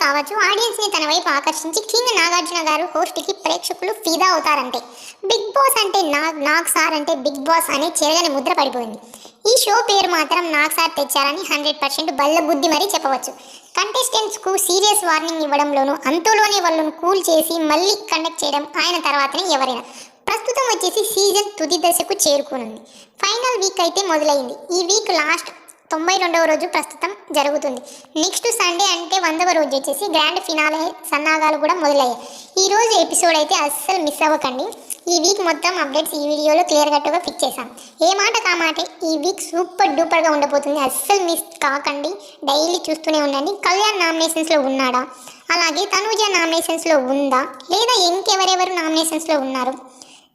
కావచ్చు ఆడియన్స్ని తన వైపు ఆకర్షించి కింగ్ నాగార్జున గారు హోస్ట్కి ప్రేక్షకులు ఫిదా అవుతారంటే బిగ్ బాస్ అంటే నాగ్ సార్ అంటే బిగ్ బాస్ అనే చెరగని ముద్ర పడిపోయింది. ఈ షో పేరు మాత్రం నాగ్ సార్ తెచ్చారని 100% బల్ల బుద్ధి మరీ చెప్పవచ్చు. కంటెస్టెంట్స్కు సీరియస్ వార్నింగ్ ఇవ్వడంలోనూ అంతలోనే వాళ్ళను కూల్ చేసి మళ్ళీ కండక్ట్ చేయడం ఆయన తర్వాతనే ఎవరైనా. ప్రస్తుతం వచ్చేసి సీజన్ తుది దశకు చేరుకునుంది. ఫైనల్ వీక్ అయితే మొదలైంది. ఈ వీక్ లాస్ట్ 92వ రోజు ప్రస్తుతం జరుగుతుంది. నెక్స్ట్ సండే అంటే 100వ రోజు వచ్చేసి గ్రాండ్ ఫినాలే సన్నాగాలు కూడా మొదలయ్యాయి. ఈ రోజు ఎపిసోడ్ అయితే అస్సలు మిస్ అవ్వకండి. ఈ వీక్ మొత్తం అప్డేట్స్ ఈ వీడియోలో క్లియర్ కట్గా ఫిక్స్ చేశాం. ఏ మాట కామాటే ఈ వీక్ సూపర్ డూపర్గా ఉండబోతుంది. అస్సలు మిస్ కాకండి. డైలీ చూస్తూనే ఉండండి. కళ్యాణ్ నామినేషన్స్లో ఉన్నాడా, అలాగే తనూజ నామినేషన్స్లో ఉందా, లేదా ఇంకెవరెవరు నామినేషన్స్లో ఉన్నారు,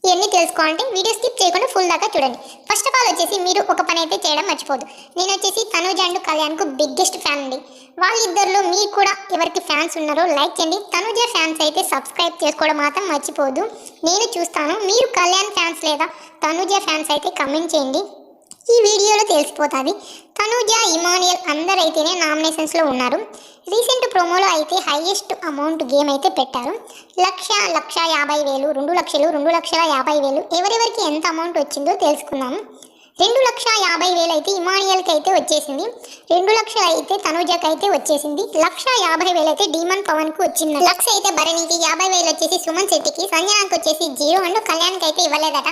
ఇవన్నీ తెలుసుకోవాలంటే వీడియో స్కిప్ చేయకుండా ఫుల్ దాకా చూడండి. ఫస్ట్ ఆఫ్ ఆల్ వచ్చేసి మీరు ఒక పని అయితే చేయడం మర్చిపోదు. నేను వచ్చేసి తనూజ అండ్ కళ్యాణ్కు బిగ్గెస్ట్ ఫ్యాన్ అండి. వాళ్ళిద్దరిలో మీరు కూడా ఎవరికి ఫ్యాన్స్ ఉన్నారో లైక్ చేయండి. తనూజ ఫ్యాన్స్ అయితే సబ్స్క్రైబ్ చేసుకోవడం మాత్రం మర్చిపోదు. నేను చూస్తాను. మీరు కళ్యాణ్ ఫ్యాన్స్ లేదా తనూజ ఫ్యాన్స్ అయితే కమెంట్ చేయండి. ఈ వీడియోలో తెలిసిపోతుంది. తనూజ, ఇమానియల్ అందరైతేనే నామినేషన్స్లో ఉన్నారు. రీసెంట్ ప్రోమోలో అయితే హైయెస్ట్ అమౌంట్ గేమ్ అయితే పెట్టారు. 1,50,000, 2 లక్షలు, 2,50,000 ఎవరెవరికి ఎంత అమౌంట్ వచ్చిందో తెలుసుకుందాము. 2,50,000 అయితే ఇమానియల్కి అయితే వచ్చేసింది. 2 లక్షలు అయితే తనూజకి అయితే వచ్చేసింది. 1,50,000 అయితే డీమన్ పవన్కు వచ్చింది. 1,00,000 అయితే భరణికి, 50,000 వచ్చేసి సుమన్ శెట్టికి, సంజనాకి వచ్చేసి 0 అండ్ కళ్యాణ్కి అయితే ఇవ్వలేదట.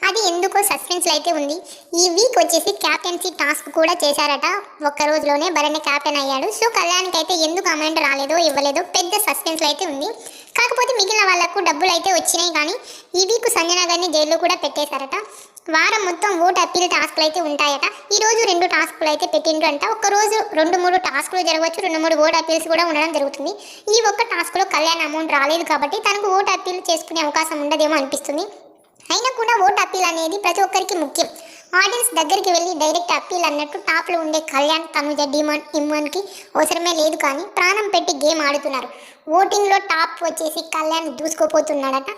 అది ఎందుకో సస్పెన్స్లో అయితే ఉంది. ఈ వీక్ వచ్చేసి క్యాప్టెన్సీ టాస్క్ కూడా చేశారట. ఒక్క రోజులోనే భరణి క్యాప్టెన్ అయ్యాడు. సో కళ్యాణ్కి అయితే ఎందుకు అమౌంట్ రాలేదో ఇవ్వలేదో పెద్ద సస్పెన్స్లో అయితే ఉంది. కాకపోతే మిగిలిన వాళ్ళకు డబ్బులు అయితే వచ్చినాయి. కానీ ఈ వీక్ సంజన గారిని జైల్లో కూడా పెట్టేశారట. వారం మొత్తం ఓట్ అప్పీల్ టాస్క్లు అయితే ఉంటాయట. ఈరోజు 2 టాస్కులు అయితే పెట్టిండ్రు అంట. ఒక్కరోజు 2-3 టాస్కులు జరగవచ్చు, 2-3 ఓట్ అప్పీల్స్ కూడా ఉండడం జరుగుతుంది. ఈ ఒక్క టాస్క్లో కళ్యాణ్ అమౌంట్ రాలేదు కాబట్టి తనకు ఓట్ అప్పీల్ చేసుకునే అవకాశం ఉండదేమో అనిపిస్తుంది. అయినా కూడా ఓట్ అప్పీల్ అనేది ప్రతి ఒక్కరికి ముఖ్యం. ఆడియన్స్ దగ్గరికి వెళ్ళి డైరెక్ట్ అప్పీల్ అన్నట్టు టాప్లో ఉండే కళ్యాణ్, తనుజ, డిమాండ్, ఇమ్మాన్కి అవసరమే లేదు. కానీ ప్రాణం పెట్టి గేమ్ ఆడుతున్నారు. ఓటింగ్లో టాప్ వచ్చేసి కళ్యాణ్ దూసుకోపోతున్నాడట.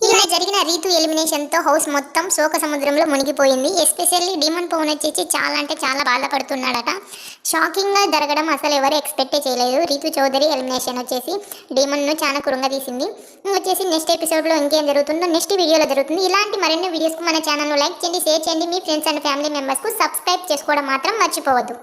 ఇలా జరిగిన రీతు ఎలిమినేషన్తో హౌస్ మొత్తం శోక సముద్రంలో మునిగిపోయింది. ఎస్పెషల్లీ డిమాండ్ పవన్ వచ్చేసి చాలా అంటే చాలా బాధపడుతున్నాడట. షాకింగ్గా జరగడం అసలు ఎవరు ఎక్స్పెక్టే చేయలేదు. రీతు చౌదరి ఎలిమినేషన్ వచ్చేసి డిమాండ్ను చాలా కృంగదీసింది. వచ్చేసి నెక్స్ట్ ఎపిసోడ్లో ఇంకేం జరుగుతుందో నెక్స్ట్ వీడియోలో జరుగుతుంది. ఇలాంటి మరిన్ని వీడియోస్కు మన ఛానల్ను లైక్ చేయండి, షేర్ చేయండి. మీ ఫ్రెండ్స్ అండ్ ఫ్యామిలీ మెంబర్స్కు సబ్స్క్రైబ్ చేసుకోవడం మాత్రం మర్చిపోవద్దు.